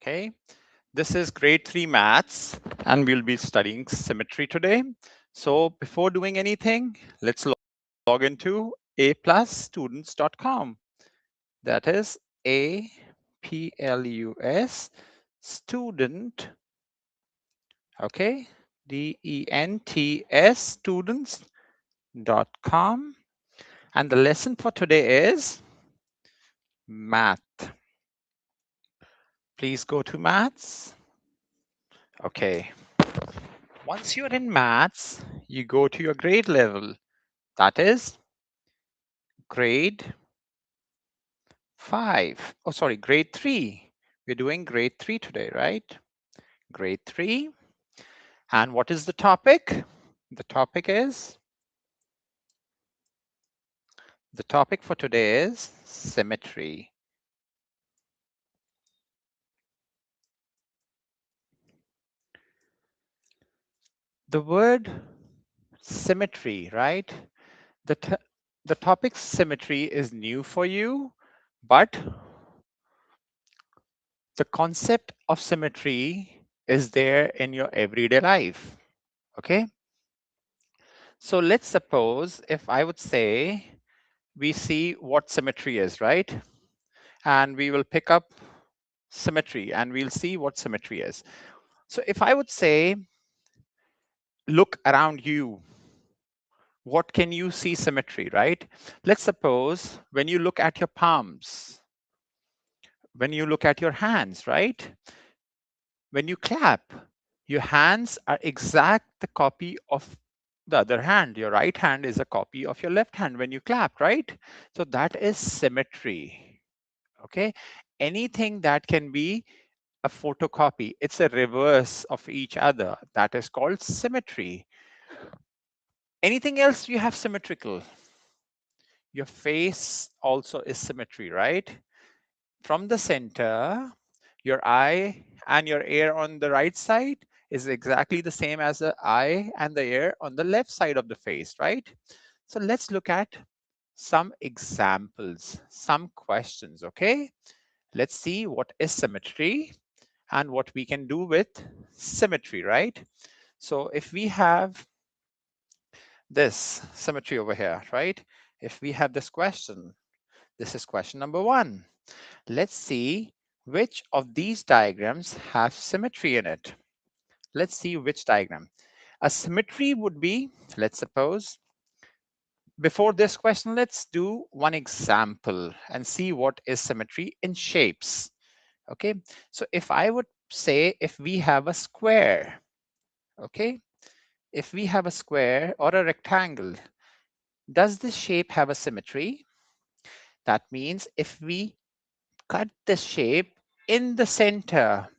Okay, this is grade 3 maths, and we'll be studying symmetry today. So before doing anything, let's log into aplusstudents.com. That is A-P-L-U-S student, okay, D-E-N-T-S students.com. And the lesson for today is math. Please go to maths. Okay. Once you're in maths, you go to your grade level. That is grade 5. Oh, sorry, grade 3. We're doing grade 3 today, right? Grade 3. And what is the topic? The topic for today is symmetry. The word symmetry, right? The topic symmetry is new for you, but the concept of symmetry is there in your everyday life. Okay. So let's suppose if I would say we see what symmetry is, right? And we will pick up symmetry and we'll see what symmetry is. So if I would say, look around you, what can you see symmetry, right? Let's suppose when you look at your palms, when you look at your hands, right? When you clap, your hands are exact the copy of the other hand. Your right hand is a copy of your left hand when you clap, right? So that is symmetry. Okay. Anything that can be a photocopy, it's a reverse of each other. That is called symmetry. Anything else you have symmetrical? Your face also is symmetry, right? From the center, your eye and your ear on the right side is exactly the same as the eye and the ear on the left side of the face, right? So let's look at some examples, some questions, okay? Let's see what is symmetry and what we can do with symmetry, right? So if we have this symmetry over here, right? If we have this question, this is question number 1. Let's see which of these diagrams have symmetry in it. Let's see which diagram. A symmetry would be, let's suppose, before this question, let's do one example and see what is symmetry in shapes. Okay, so if I would say if we have a square, okay, if we have a square or a rectangle, does this shape have a symmetry? That means if we cut the shape in the center,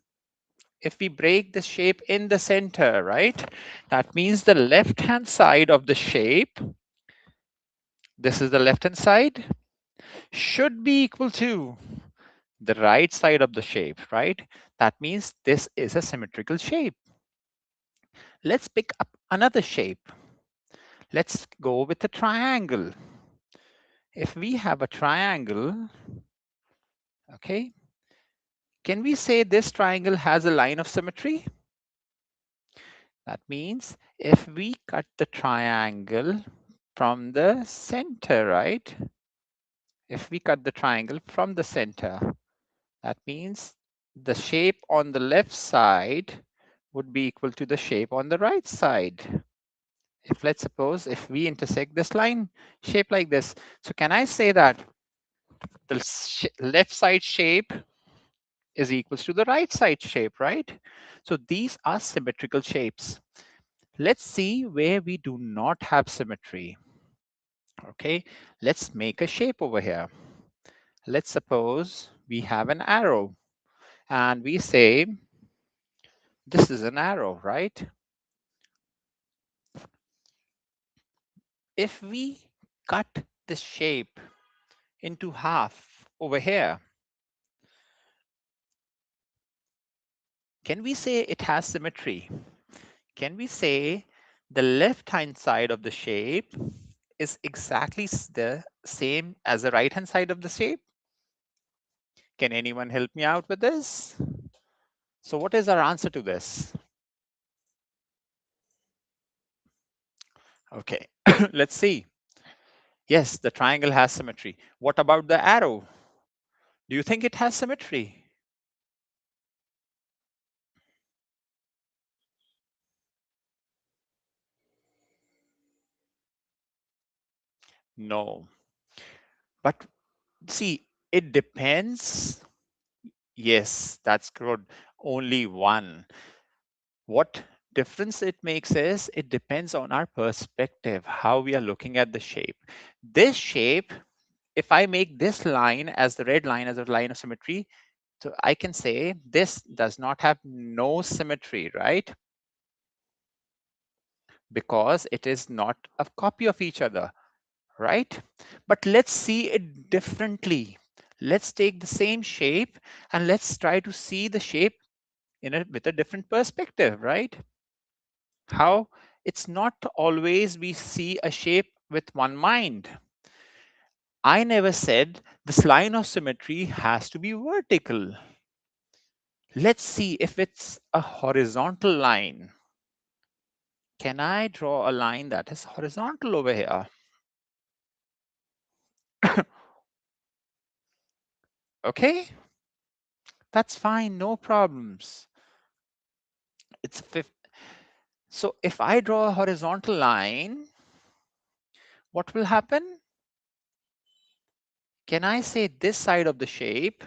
if we break the shape in the center, right? That means the left-hand side of the shape, this is the left-hand side, should be equal to the right side of the shape, right? That means this is a symmetrical shape. Let's pick up another shape. Let's go with a triangle. If we have a triangle, okay, can we say this triangle has a line of symmetry? That means if we cut the triangle from the center, right? If we cut the triangle from the center, that means the shape on the left side would be equal to the shape on the right side. If let's suppose if we intersect this line shape like this, so can I say that the left side shape is equals to the right side shape, right? So these are symmetrical shapes. Let's see where we do not have symmetry. Okay, let's make a shape over here. Let's suppose we have an arrow and we say this is an arrow, right? If we cut the shape into half over here, can we say it has symmetry? Can we say the left hand side of the shape is exactly the same as the right hand side of the shape? Can anyone help me out with this? So what is our answer to this? Okay, let's see. Yes, the triangle has symmetry. What about the arrow? Do you think it has symmetry? No. But see, it depends. Yes, that's good. Only one. What difference it makes is it depends on our perspective, how we are looking at the shape. This shape, if I make this line as the red line as a line of symmetry, so I can say this does not have no symmetry, right? Because it is not a copy of each other, right? But let's see it differently. Let's take the same shape and let's try to see the shape with a different perspective, right? How it's not always we see a shape with one mind. I never said this line of symmetry has to be vertical. Let's see if it's a horizontal line. Can I draw a line that is horizontal over here? Okay, that's fine, no problems. It's fifth. So if I draw a horizontal line, what will happen? Can I say this side of the shape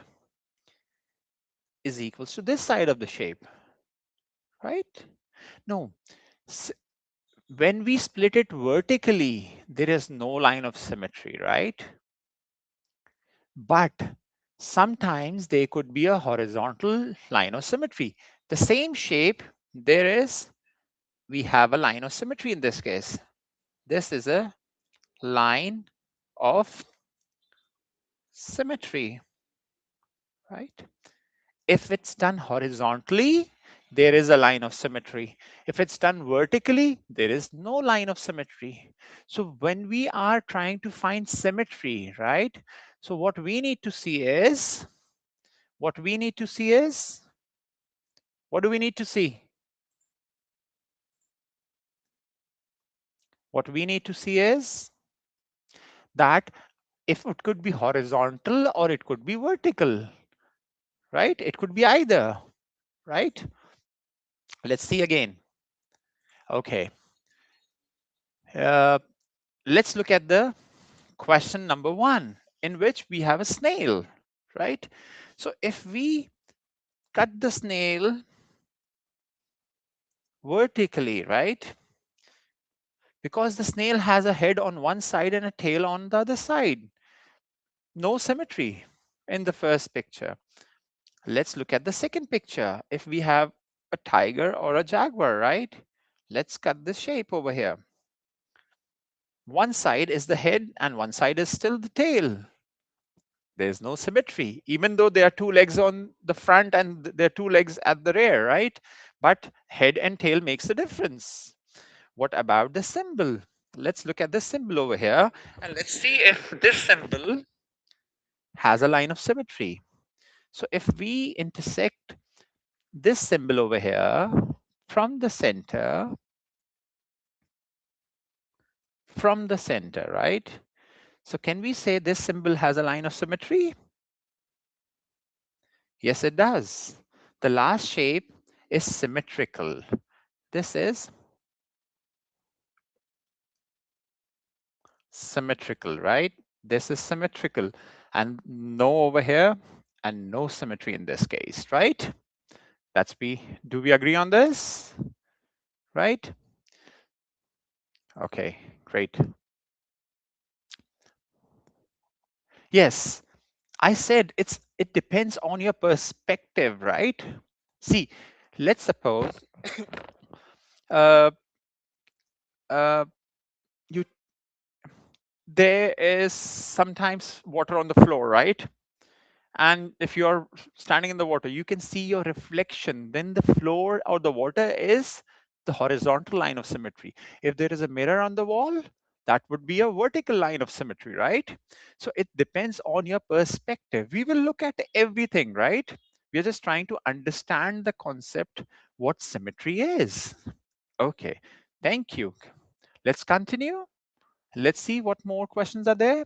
is equals to this side of the shape, right? No. When we split it vertically, there is no line of symmetry, right? But sometimes there could be a horizontal line of symmetry. The same shape, we have a line of symmetry in this case. This is a line of symmetry, right? If it's done horizontally, there is a line of symmetry. If it's done vertically, there is no line of symmetry. So when we are trying to find symmetry, right? So what we need to see is, what we need to see is, what do we need to see? What we need to see is that if it could be horizontal or it could be vertical, right? It could be either, right? Let's see again. Okay. Uh, let's look at the question number 1, in which we have a snail, right? So if we cut the snail vertically, right? Because the snail has a head on one side and a tail on the other side. No symmetry in the first picture. Let's look at the second picture. If we have a tiger or a jaguar, right? Let's cut the shape over here. One side is the head and one side is still the tail. There's no symmetry, even though there are two legs on the front and there are two legs at the rear, right? But head and tail makes a difference. What about the symbol? Let's look at the symbol over here and let's see if this symbol has a line of symmetry. So if we intersect this symbol over here from the center, right? So can we say this symbol has a line of symmetry? Yes, it does. The last shape is symmetrical. This is symmetrical, right? This is symmetrical and no over here and no symmetry in this case, right? Do we agree on this? Right? Okay, great. Yes, I said it depends on your perspective, right? See, let's suppose uh, uh, you there is sometimes water on the floor, right? And if you're standing in the water, you can see your reflection. Then the floor or the water is the horizontal line of symmetry. If there is a mirror on the wall, that would be a vertical line of symmetry, right? So it depends on your perspective. We will look at everything, right? We are just trying to understand the concept, what symmetry is. Okay, thank you. Let's continue. Let's see what more questions are there.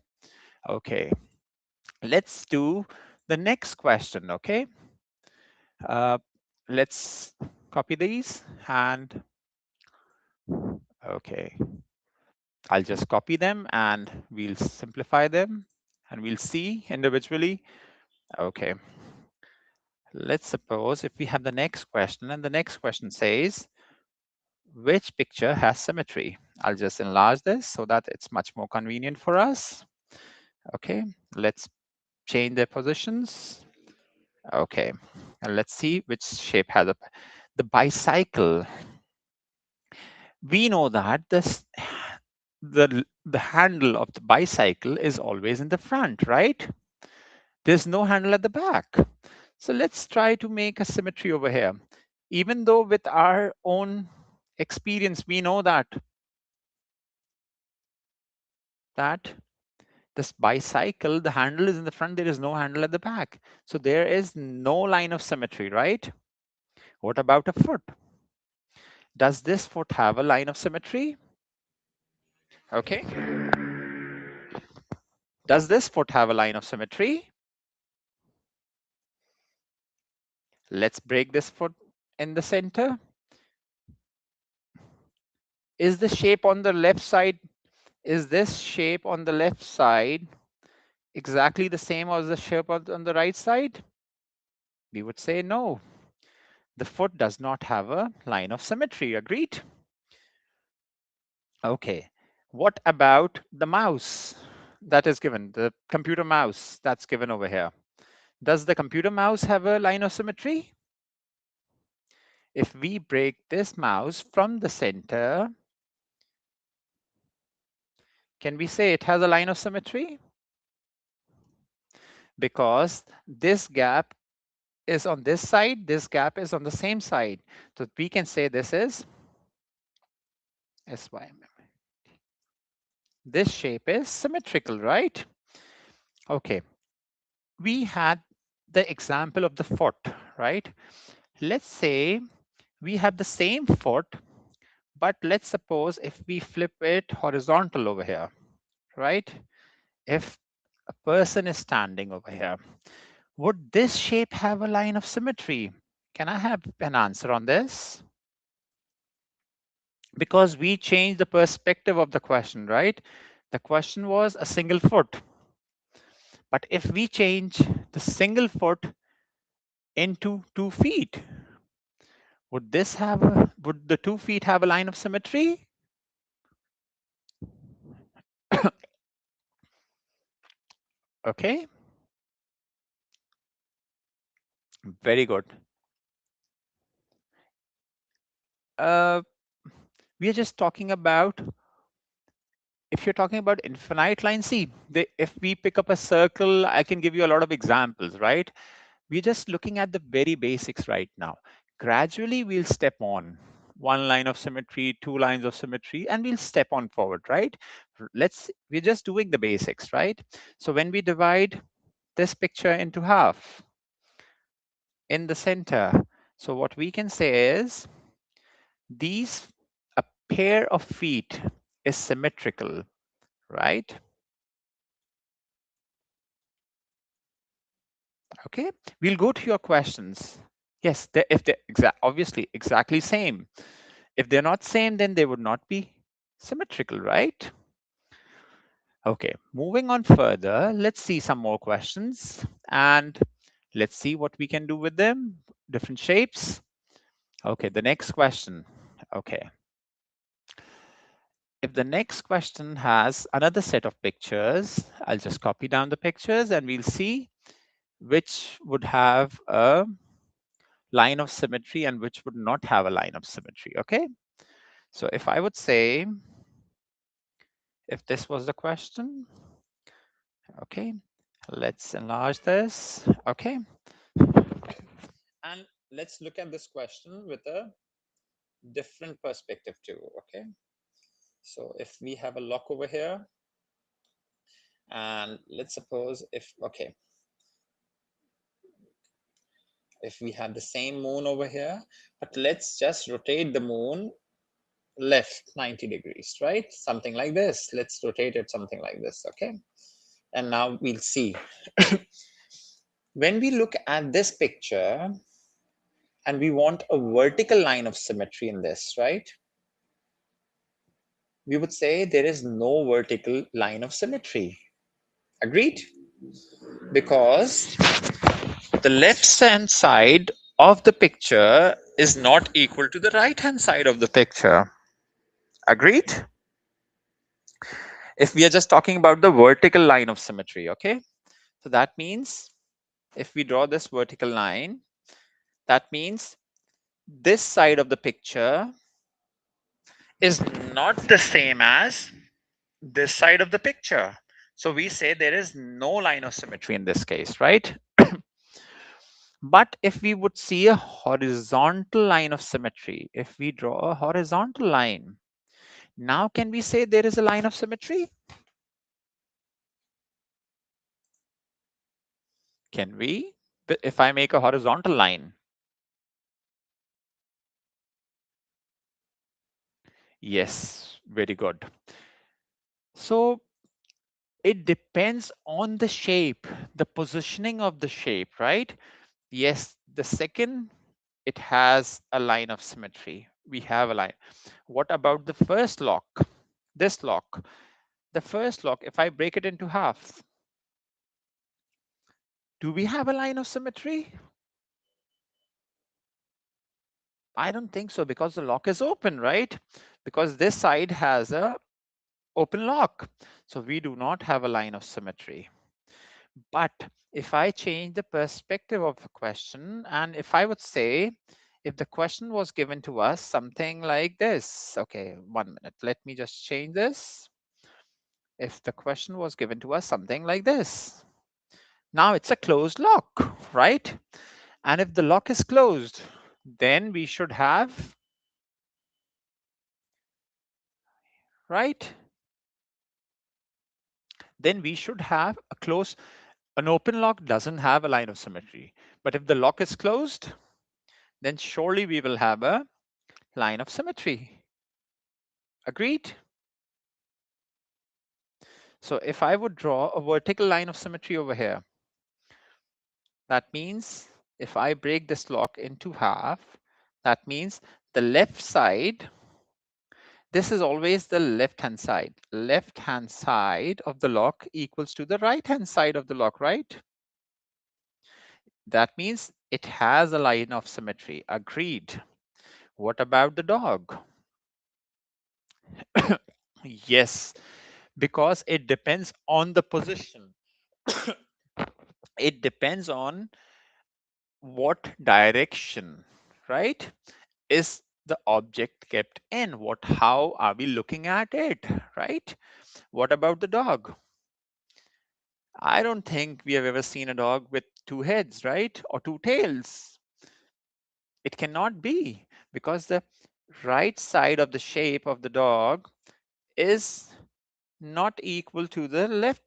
Okay, let's do the next question. Okay, uh, let's copy these and okay, I'll just copy them and we'll simplify them and we'll see individually. Okay, let's suppose if we have the next question and the next question says, which picture has symmetry? I'll just enlarge this so that it's much more convenient for us. Okay, let's change their positions. Okay, and let's see which shape has the bicycle. We know that the handle of the bicycle is always in the front, right? There's no handle at the back. So let's try to make a symmetry over here. Even though with our own experience, we know that this bicycle, the handle is in the front, there is no handle at the back. So there is no line of symmetry, right? What about a foot? Does this foot have a line of symmetry? Okay. Does this foot have a line of symmetry? Let's break this foot in the center. Is the shape on the left side, is this shape on the left side exactly the same as the shape on the right side? We would say no. The foot does not have a line of symmetry. Agreed? Okay. What about the mouse that is given, the computer mouse that's given over here? Does the computer mouse have a line of symmetry? If we break this mouse from the center, can we say it has a line of symmetry? Because this gap is on this side, this gap is on the same side. So we can say this is SY. This shape is symmetrical, right? Okay. We had the example of the foot, right? Let's say we have the same foot, but let's suppose if we flip it horizontal over here, right? If a person is standing over here, would this shape have a line of symmetry? Can I have an answer on this? Because we changed the perspective of the question, right? The question was a single foot. But if we change the single foot into 2 feet, would the 2 feet have a line of symmetry? Okay, very good. Uh, we are just talking about, if you're talking about infinite line, see, if we pick up a circle, I can give you a lot of examples, right? We're just looking at the very basics right now. Gradually, we'll step on one line of symmetry, two lines of symmetry, and we'll step on forward, right? We're just doing the basics, right? So when we divide this picture into half in the center, so what we can say is these, a pair of feet is symmetrical, right? Okay, we'll go to your questions. Yes, if they're obviously exactly same. If they're not same, then they would not be symmetrical, right? Okay, moving on further, let's see some more questions and let's see what we can do with them. Different shapes. Okay, the next question. Okay. If the next question has another set of pictures, I'll just copy down the pictures and we'll see which would have a line of symmetry and which would not have a line of symmetry. Okay. So if I would say, if this was the question, okay, let's enlarge this. Okay. And let's look at this question with a different perspective too. Okay. So if we have a lock over here, and let's suppose if, okay, If we have the same moon over here, but let's just rotate the moon left 90 degrees, right? Something like this. Let's rotate it something like this, okay? And now we'll see. When we look at this picture and we want a vertical line of symmetry in this, right? We would say there is no vertical line of symmetry. Agreed? Because the left hand side of the picture is not equal to the right hand side of the picture. Agreed? If we are just talking about the vertical line of symmetry, okay? So that means if we draw this vertical line, that means this side of the picture is not the same as this side of the picture. So we say there is no line of symmetry in this case, right? But if we would see a horizontal line of symmetry, if we draw a horizontal line, now can we say there is a line of symmetry? Can we? If I make a horizontal line, yes, very good. So it depends on the shape, the positioning of the shape, right? Yes, the second, it has a line of symmetry. We have a line. What about the first lock? This lock. The first lock, if I break it into half, do we have a line of symmetry? I don't think so because the lock is open, right? Because this side has a open lock. So we do not have a line of symmetry. But if I change the perspective of the question, and if I would say, if the question was given to us something like this, okay, 1 minute, let me just change this. If the question was given to us something like this, now it's a closed lock, right? And if the lock is closed, then we should have, right? Then we should have a closed, an open lock doesn't have a line of symmetry. But if the lock is closed, then surely we will have a line of symmetry. Agreed? So if I would draw a vertical line of symmetry over here, that means if I break this lock into half, that means the left side, this is always the left hand side. Left hand side of the lock equals to the right hand side of the lock, right? That means it has a line of symmetry. Agreed. What about the dog? Yes, because it depends on the position. It depends on what direction, right? Is the object kept in? How are we looking at it, right? What about the dog? I don't think we have ever seen a dog with two heads, right? Or two tails. It cannot be because the right side of the shape of the dog is not equal to the left.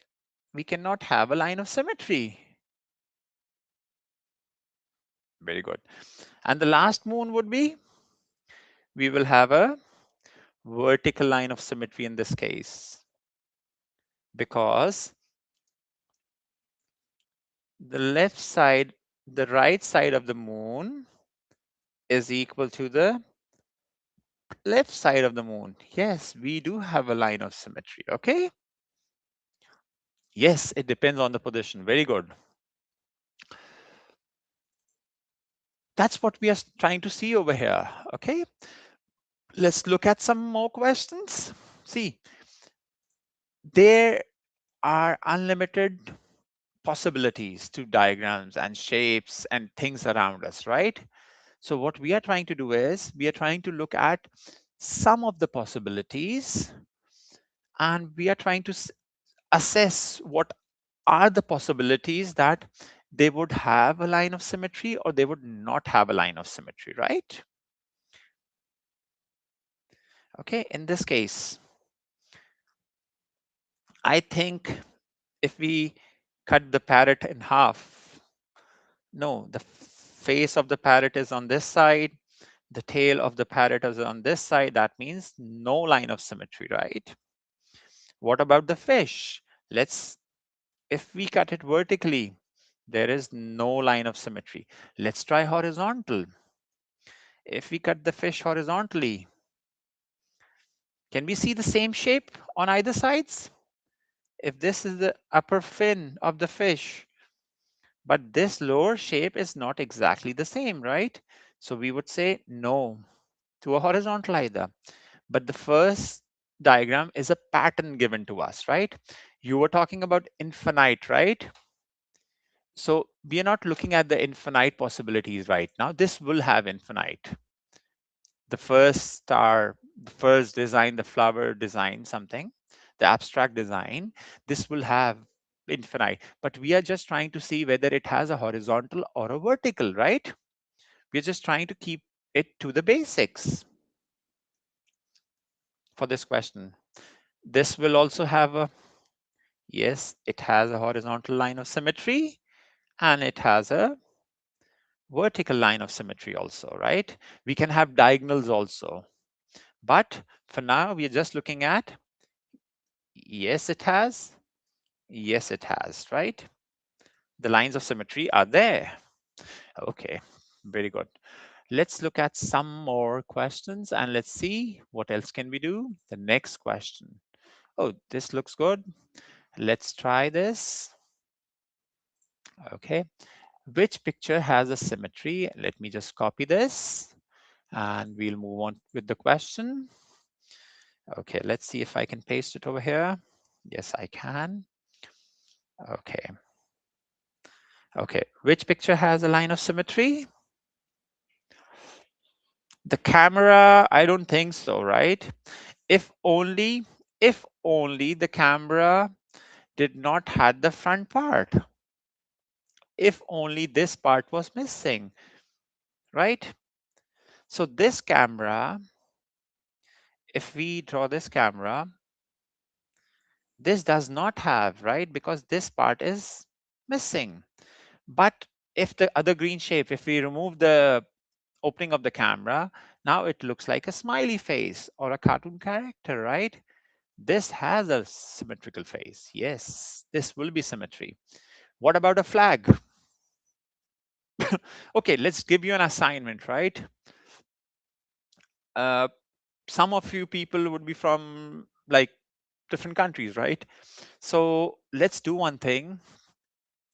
We cannot have a line of symmetry. Very good. And the last moon would be, we will have a vertical line of symmetry in this case because the left side, the right side of the moon is equal to the left side of the moon. Yes, we do have a line of symmetry. Okay. Yes, it depends on the position. Very good. That's what we are trying to see over here. Okay. Let's look at some more questions. See, there are unlimited possibilities to diagrams and shapes and things around us, right? So what we are trying to do is we are trying to look at some of the possibilities and we are trying to assess what are the possibilities that they would have a line of symmetry or they would not have a line of symmetry, right? Okay, in this case, I think if we cut the parrot in half, no, the face of the parrot is on this side, the tail of the parrot is on this side. That means no line of symmetry, right? What about the fish? If we cut it vertically, there is no line of symmetry. Let's try horizontal. If we cut the fish horizontally, can we see the same shape on either sides? If this is the upper fin of the fish, but this lower shape is not exactly the same, right? So we would say no to a horizontal either. But the first diagram is a pattern given to us, right? You were talking about infinite, right? So we are not looking at the infinite possibilities right now. This will have infinite. The first star, the first design, the flower design, something, the abstract design, this will have infinite. But we are just trying to see whether it has a horizontal or a vertical, right? We're just trying to keep it to the basics for this question. This will also have a, yes, it has a horizontal line of symmetry and it has a vertical line of symmetry also, right? We can have diagonals also. But for now, we are just looking at, yes, it has. Yes, it has, right? The lines of symmetry are there. Okay, very good. Let's look at some more questions and let's see what else can we do. The next question. Oh, this looks good. Let's try this. Okay. Which picture has a symmetry? Let me just copy this and we'll move on with the question. Okay, let's see if I can paste it over here. Yes, I can. Okay. Okay, which picture has a line of symmetry? The camera, I don't think so, right? If only, if only the camera did not have the front part. If only this part was missing, right? So this camera, if we draw this camera, this does not have, right? Because this part is missing. But if the other green shape, if we remove the opening of the camera, now it looks like a smiley face or a cartoon character, right? This has a symmetrical face. Yes, this will be symmetry. What about a flag? Okay, let's give you an assignment, right? Uh, some of you people would be from like different countries, right? So let's do one thing.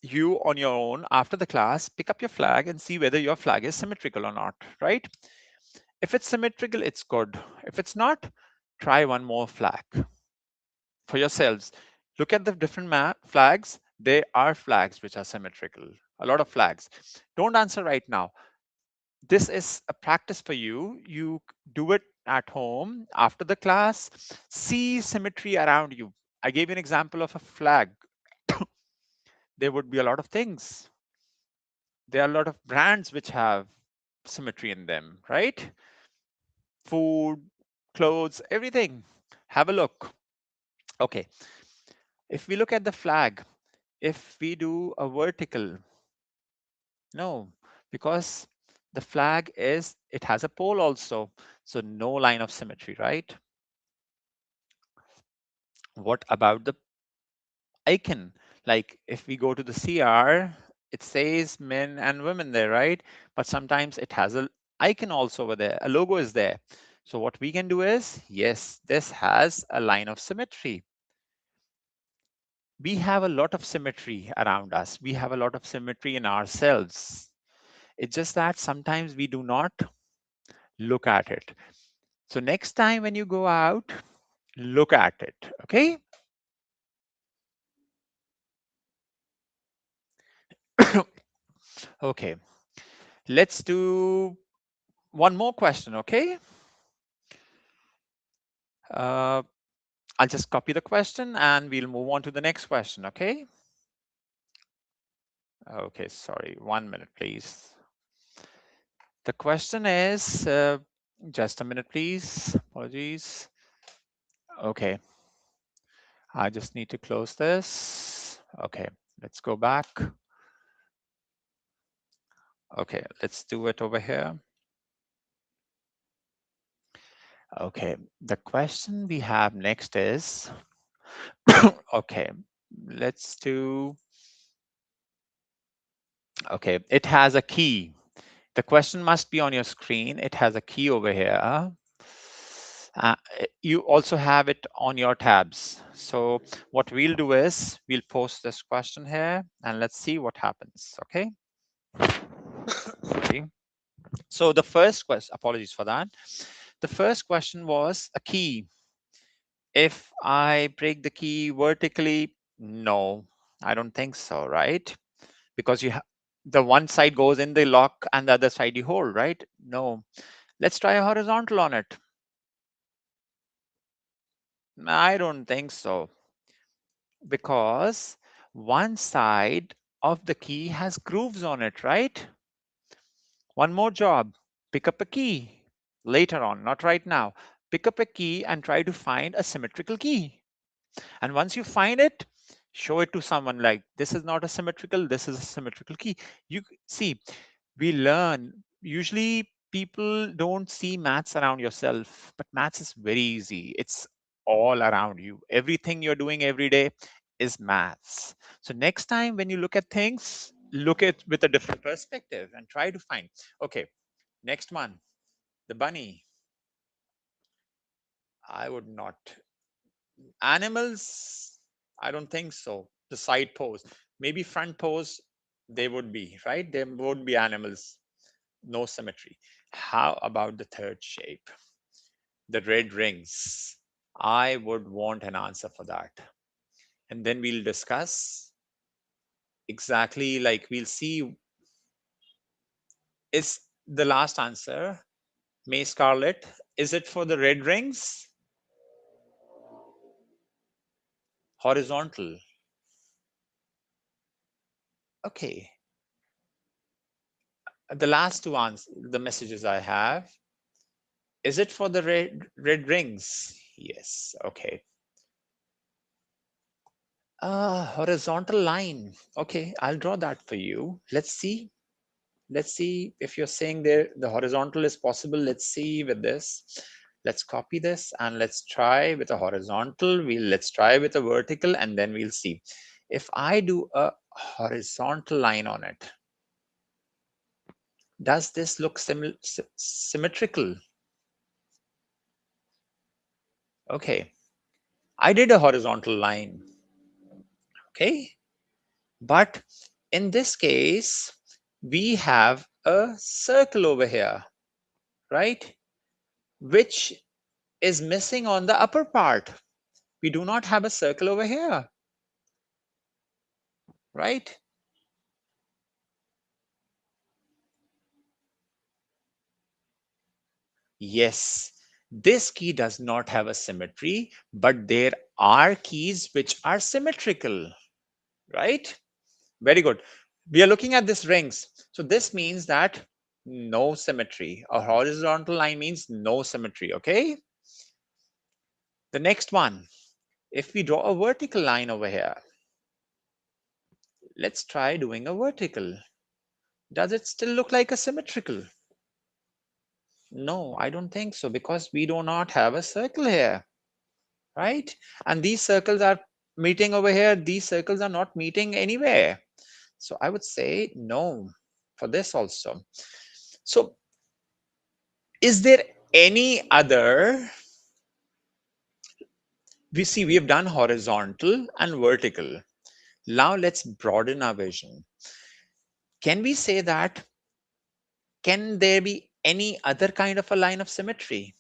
You on your own after the class, pick up your flag and see whether your flag is symmetrical or not, right? If it's symmetrical, it's good. If it's not, try one more flag for yourselves. Look at the different flags. There are flags which are symmetrical, a lot of flags. Don't answer right now. This is a practice for you. You do it at home after the class. See symmetry around you. I gave you an example of a flag. There would be a lot of things. There are a lot of brands which have symmetry in them, right? Food, clothes, everything. Have a look. Okay. If we look at the flag, if we do a vertical, no, because the flag is, it has a pole also. So no line of symmetry, right? What about the icon? Like if we go to the CR, it says men and women there, right? But sometimes it has a icon also over there. A logo is there. So what we can do is, yes, this has a line of symmetry. We have a lot of symmetry around us. We have a lot of symmetry in ourselves. It's just that sometimes we do not look at it. So next time when you go out, look at it, okay? Okay, let's do one more question, okay? Uh, I'll just copy the question and we'll move on to the next question, okay? Okay, sorry, 1 minute, please. The question is, just a minute, please. Apologies. Okay, I just need to close this. Okay, let's go back. Okay, let's do it over here. Okay, the question we have next is, okay, let's do, okay, it has a key. The question must be on your screen. It has a key over here. Uh, you also have it on your tabs. So what we'll do is we'll post this question here and let's see what happens. Okay. Sorry. So the first question, apologies for that. The first question was a key. If I break the key vertically, no, I don't think so, right? Because the one side goes in the lock and the other side you hold, right? No. Let's try a horizontal on it. I don't think so, because one side of the key has grooves on it, right? One more job. Pick up a key later on, not right now. Pick up a key and try to find a symmetrical key. And once you find it, show it to someone like, this is not a symmetrical, this is a symmetrical key. You see, we learn, usually people don't see maths around yourself, but maths is very easy. It's all around you. Everything you're doing every day is maths. So next time when you look at things, look at with a different perspective and try to find, okay, next one, the bunny. I would not. Animals, I don't think so. The side pose, maybe front pose, they would be, right? There would be animals, no symmetry. How about the third shape, the red rings? I would want an answer for that. And then we'll discuss exactly, like we'll see, is the last answer, May Scarlet, is it for the red rings? Horizontal. Okay. The last two answers, the messages I have, is it for the red rings? Yes. Okay. Horizontal line. Okay, I'll draw that for you. Let's see. Let's see if you're saying there the horizontal is possible. Let's see with this. Let's copy this and let's try with a horizontal. Let's try with a vertical and then we'll see. If I do a horizontal line on it, does this look symmetrical? Okay, I did a horizontal line. Okay, but in this case, we have a circle over here, right? Which is missing on the upper part. We do not have a circle over here, right? Yes, this key does not have a symmetry, but there are keys which are symmetrical, right? Very good. We are looking at this rings. So this means that no symmetry. A horizontal line means no symmetry, okay? The next one, if we draw a vertical line over here, let's try doing a vertical. Does it still look like a symmetrical? No, I don't think so, because we do not have a circle here, right? And these circles are meeting over here. These circles are not meeting anywhere. So I would say no for this also. So is there any other, we see we have done horizontal and vertical. Now let's broaden our vision. Can we say that, can there be any other kind of a line of symmetry?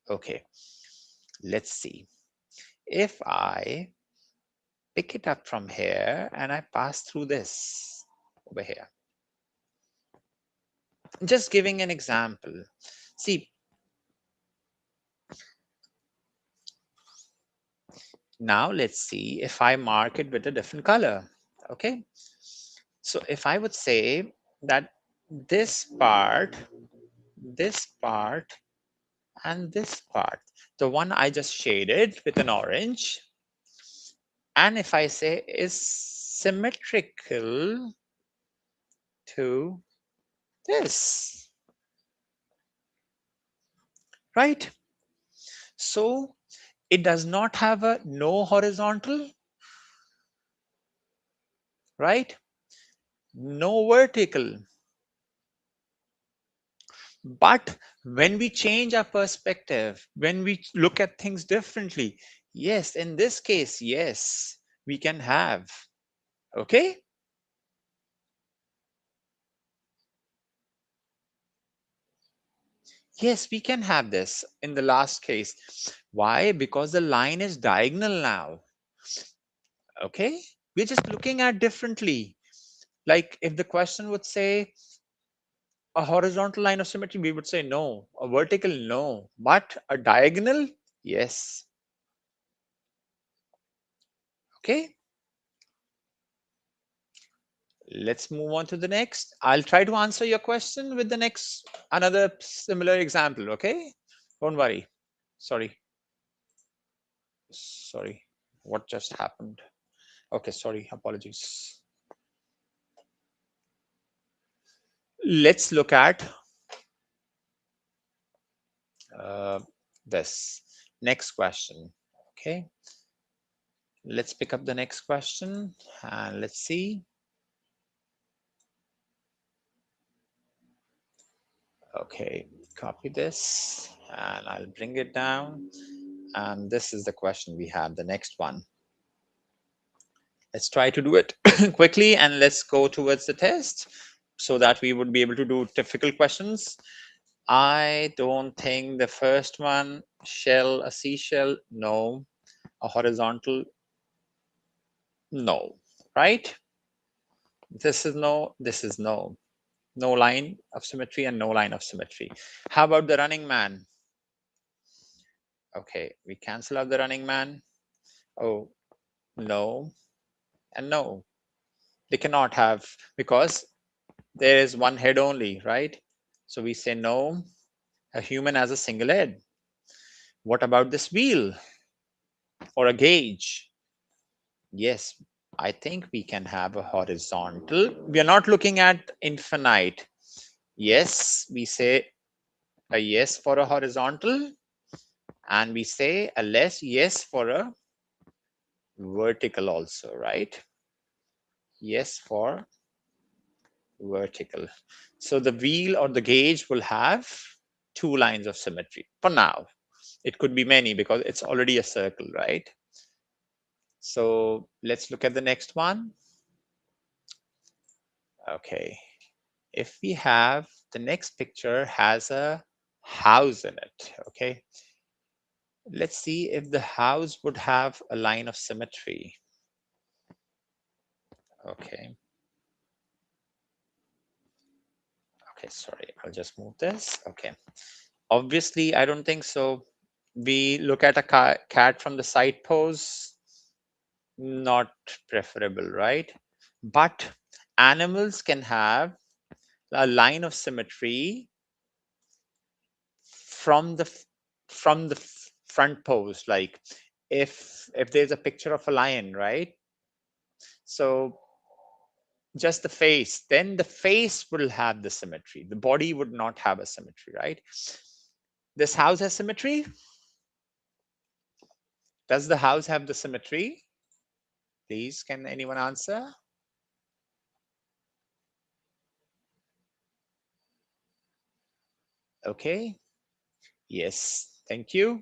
Okay, let's see. If I pick it up from here and I pass through this over here, just giving an example. See, now let's see if I mark it with a different color. Okay, so if I would say that this part, and this part, the one I just shaded with an orange, and if I say is symmetrical to this, right? So it does not have a no horizontal, right? No vertical. But when we change our perspective, when we look at things differently, yes, in this case, yes, we can have. Okay? Yes, we can have this in the last case. Why? Because the line is diagonal now. Okay? We're just looking at differently. Like if the question would say a horizontal line of symmetry, we would say no. A vertical, no. But a diagonal, yes. Okay? Let's move on to the next. I'll try to answer your question with the next another similar example. Okay? Don't worry. Sorry. Sorry. What just happened? Okay, sorry. Apologies. Let's look at uh, this next question. Okay, let's pick up the next question and let's see. Okay, copy this and I'll bring it down. And this is the question we have, the next one. Let's try to do it quickly and let's go towards the test so that we would be able to do difficult questions. I don't think the first one, shell, a seashell, no. A horizontal, no, right? This is no, this is no. No line of symmetry and no line of symmetry. How about the running man? Okay, we cancel out the running man. Oh, no and no. They cannot have, because there is one head only, right? So we say no, a human has a single head. What about this wheel or a gauge? Yes, I think we can have a horizontal. We are not looking at infinite. Yes, we say a yes for a horizontal, and we say a less yes for a vertical also, right? Yes for vertical. So the wheel or the gauge will have two lines of symmetry for now. It could be many because it's already a circle, right? So let's look at the next one. Okay, if we have the next picture has a house in it. Okay, let's see if the house would have a line of symmetry. Okay, okay, sorry, I'll just move this. Okay, obviously I don't think so. We look at a cat from the side pose, not preferable, right? But animals can have a line of symmetry from the front pose. Like if there's a picture of a lion, right? So just the face, then the face will have the symmetry, the body would not have a symmetry, right? This house has symmetry. Does the house have the symmetry? Please, can anyone answer? Okay, yes, thank you.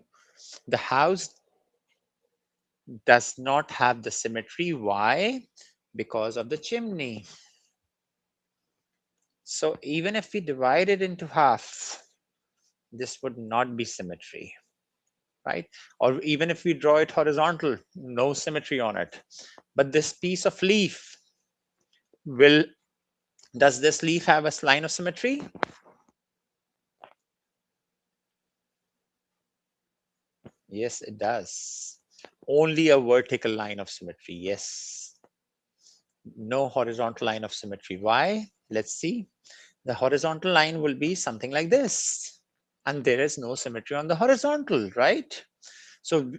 The house does not have the symmetry. Why? Because of the chimney. So even if we divide it into half, this would not be symmetry, right? Or even if we draw it horizontal, no symmetry on it. But this piece of leaf will, does this leaf have a line of symmetry? Yes, it does. Only a vertical line of symmetry. Yes. No horizontal line of symmetry. Why? Let's see. The horizontal line will be something like this. And there is no symmetry on the horizontal, right? So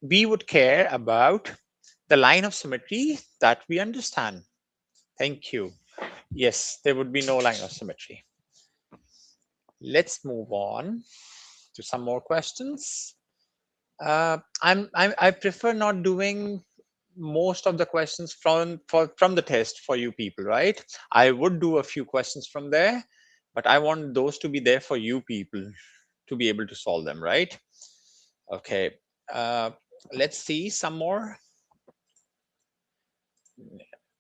we would care about The line of symmetry that we understand. Thank you. Yes, there would be no line of symmetry. Let's move on to some more questions. I prefer not doing most of the questions from the test for you people, right? I would do a few questions from there, but I want those to be there for you people to be able to solve them, right? Okay. Uh, let's see some more.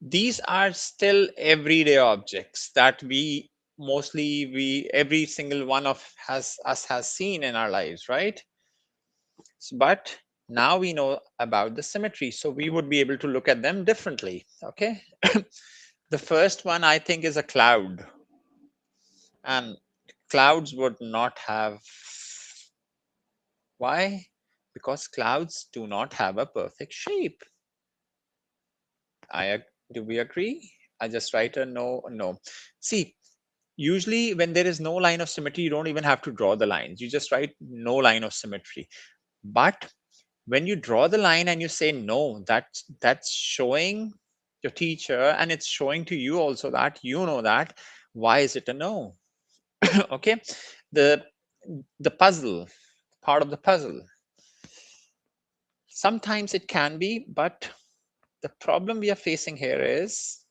These are still everyday objects that we every single one of has us has seen in our lives, right? But now we know about the symmetry, so we would be able to look at them differently. Okay. The first one I think is a cloud, and clouds would not have. Why? Because clouds do not have a perfect shape. Do we agree? I just write a no. No. See, usually when there is no line of symmetry, you don't even have to draw the lines, you just write no line of symmetry. But when you draw the line and you say no, that's showing your teacher, and it's showing to you also that you know that. Why is it a no? Okay. The the puzzle, part of the puzzle, sometimes it can be, but the problem we are facing here is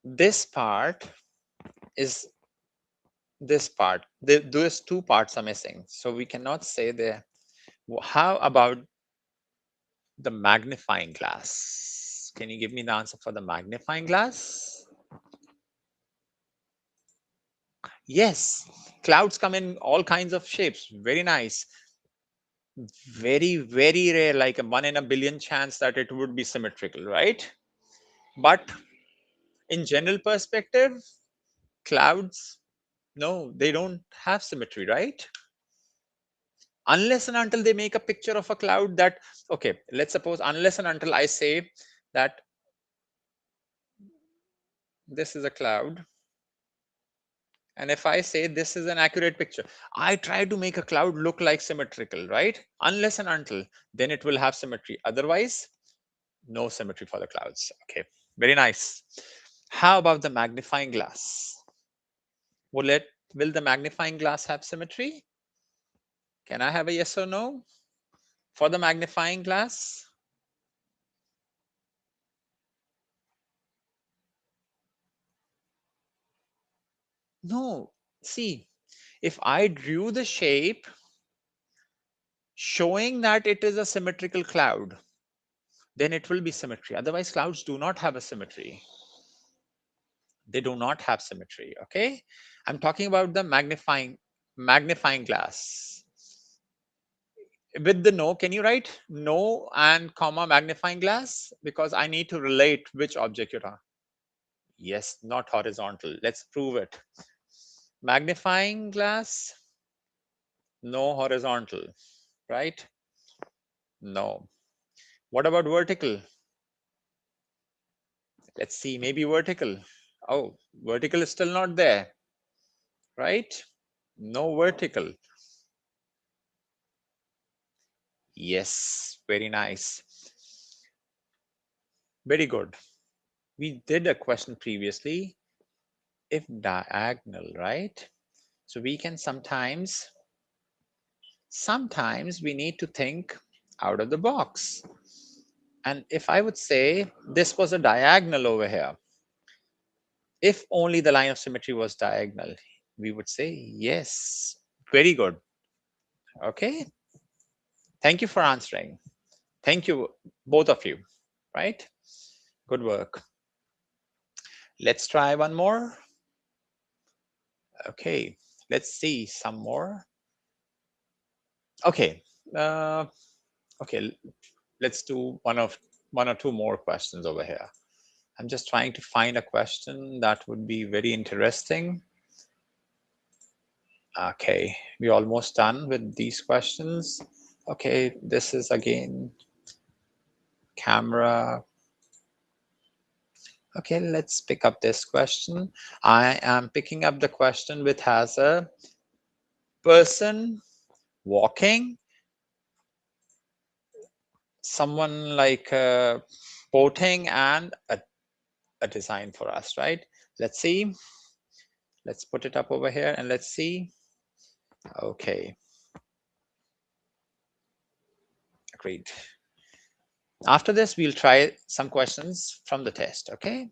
this part is this part. Those two parts are missing, so we cannot say there. How about the magnifying glass? Can you give me the answer for the magnifying glass? Yes, clouds come in all kinds of shapes. Very nice. Very, very rare, like a 1 in a billion chance that it would be symmetrical, right? But in general perspective, clouds, no, they don't have symmetry, right? Unless and until they make a picture of a cloud that, okay, let's suppose unless and until I say that this is a cloud, and if I say this is an accurate picture, I try to make a cloud look like symmetrical, right? Unless and until, then it will have symmetry. Otherwise, no symmetry for the clouds. Okay, very nice. How about the magnifying glass? Will the magnifying glass have symmetry? Can I have a yes or no for the magnifying glass? No. See, if I drew the shape showing that it is a symmetrical cloud, then it will be symmetry. Otherwise, clouds do not have a symmetry. They do not have symmetry. Okay. I'm talking about the magnifying glass. With the no, can you write no and comma magnifying glass? Because I need to relate which object you're on. Yes, not horizontal. Let's prove it. Magnifying glass, no horizontal, right? No. What about vertical? Let's see, maybe vertical. Oh, vertical is still not there, right? No vertical. Yes, very nice. Very good. We did a question previously, if diagonal, right? So we can sometimes we need to think out of the box. And if I would say this was a diagonal over here, if only the line of symmetry was diagonal, we would say yes. Very good. Okay. Thank you for answering. Thank you, both of you. Right? Good work. Let's try one more. Okay. Let's see some more. Okay. Uh, okay. Let's do one or two more questions over here. I'm just trying to find a question that would be very interesting. Okay, we're almost done with these questions. Okay, this is again camera. Okay, let's pick up this question. I am picking up the question which has a person walking someone like porting and a design for us, right? Let's see. Let's put it up over here and let's see. Okay. Great. After this, we'll try some questions from the test, okay?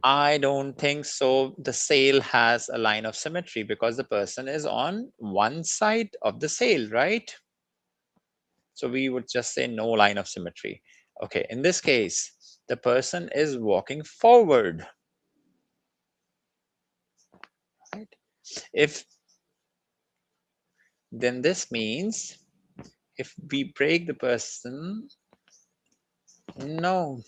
I don't think so. The sail has a line of symmetry because the person is on one side of the sail, right? So we would just say no line of symmetry. Okay, in this case, the person is walking forward, right? If then this means if we break the person, no.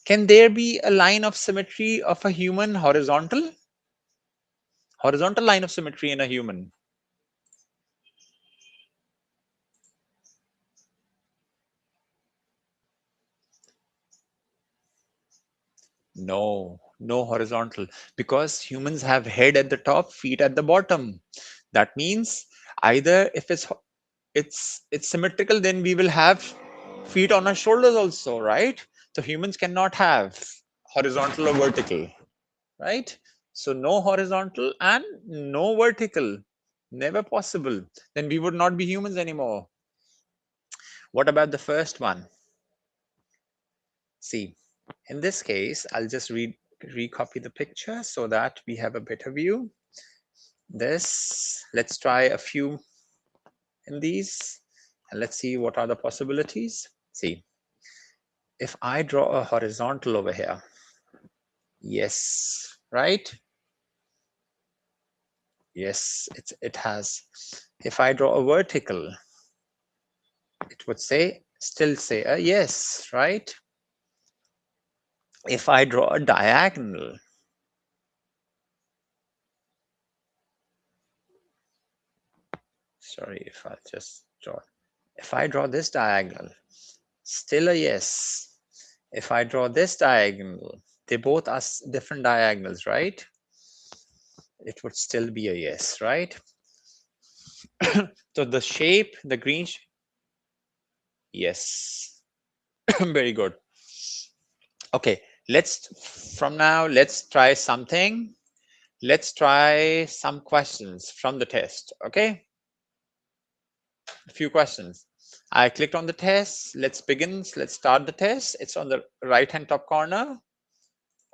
Can there be a line of symmetry of a human horizontal? Horizontal line of symmetry in a human? No, no horizontal, because humans have head at the top, feet at the bottom. That means either if it's symmetrical, then we will have feet on our shoulders also, right? So humans cannot have horizontal or vertical, right? So no horizontal and no vertical, never possible. Then we would not be humans anymore. What about the first one? See, in this case, I'll just recopy the picture so that we have a better view. This, let's try a few in these and let's see what are the possibilities. See, if I draw a horizontal over here, yes, right? Yes, it has. If I draw a vertical, it would still say a yes, right? If I draw a diagonal, sorry, if I draw this diagonal, still a yes. If I draw this diagonal, they both are different diagonals, right? It would still be a yes, right? So the shape, the green, yes. Very good. Okay, from now, let's try something. Let's try some questions from the test, okay? A few questions. I clicked on the test. Let's begin. Let's start the test. It's on the right-hand top corner.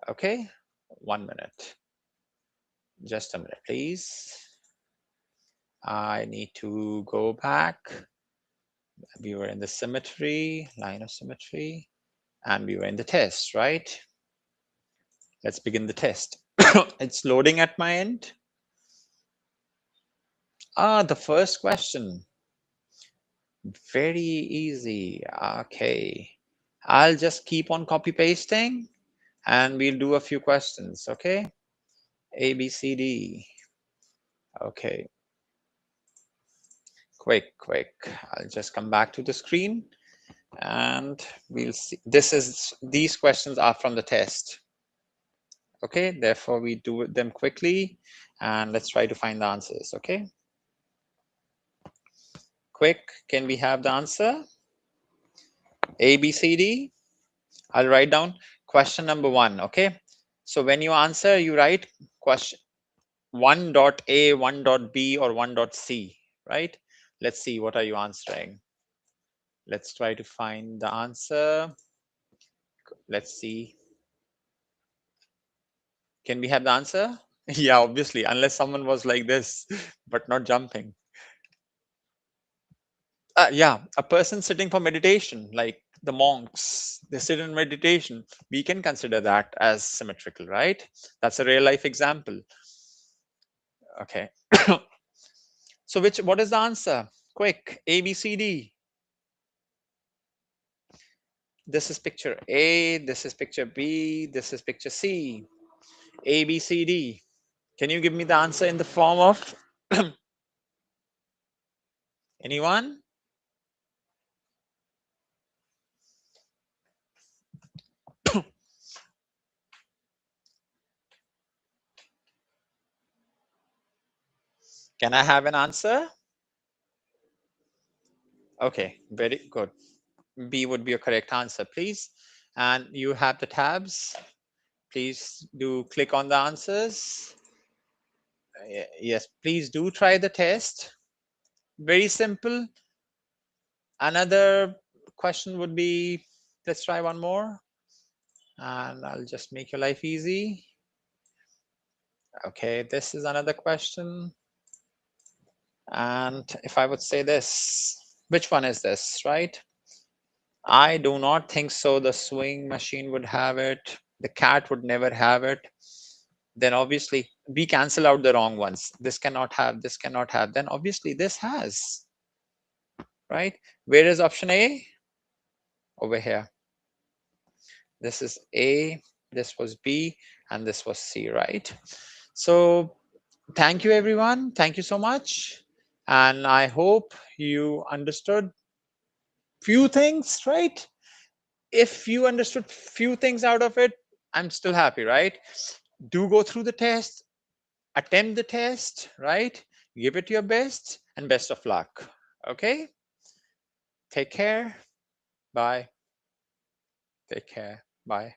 Okay, 1 minute. Just a minute, please. I need to go back. We were in the symmetry, line of symmetry, and we were in the test, right? Let's begin the test. It's loading at my end. The first question. Very easy. Okay. I'll just keep on copy pasting and we'll do a few questions. Okay. A, B, C, D. Okay. Quick. I'll just come back to the screen and we'll see. These questions are from the test. Okay. Therefore, we do them quickly and let's try to find the answers. Okay. Quick. Can we have the answer? A, B, C, D. I'll write down question number 1. Okay. So when you answer, you write question 1.A, 1.B, or 1.C, right? Let's see, what are you answering? Let's try to find the answer. Let's see. Can we have the answer? Yeah, obviously, unless someone was like this, but not jumping. Yeah, a person sitting for meditation, like the monks, they sit in meditation. We can consider that as symmetrical, right? That's a real life example. Okay. So what is the answer? Quick, A, B, C, D. This is picture A, this is picture B, this is picture C. A, B, C, D. Can you give me the answer in the form of anyone? Can I have an answer? Okay, very good. B would be a correct answer, please. And you have the tabs. Please do click on the answers. Yes, please do try the test. Very simple. Another question would be, let's try one more. And I'll just make your life easy. Okay, this is another question. And if I would say this, which one is this, right? I do not think so. The sewing machine would have it. The cat would never have it. Then obviously we cancel out the wrong ones. This cannot have, this cannot have. Then obviously this has, right? Where is option A? Over here. This is A, this was B, and this was C, right? So thank you, everyone. Thank you so much. And I hope you understood few things, right? If you understood few things out of it, I'm still happy, right? Do go through the test, attempt the test, right? Give it your best, and best of luck. Okay? Take care. Bye. Take care. Bye.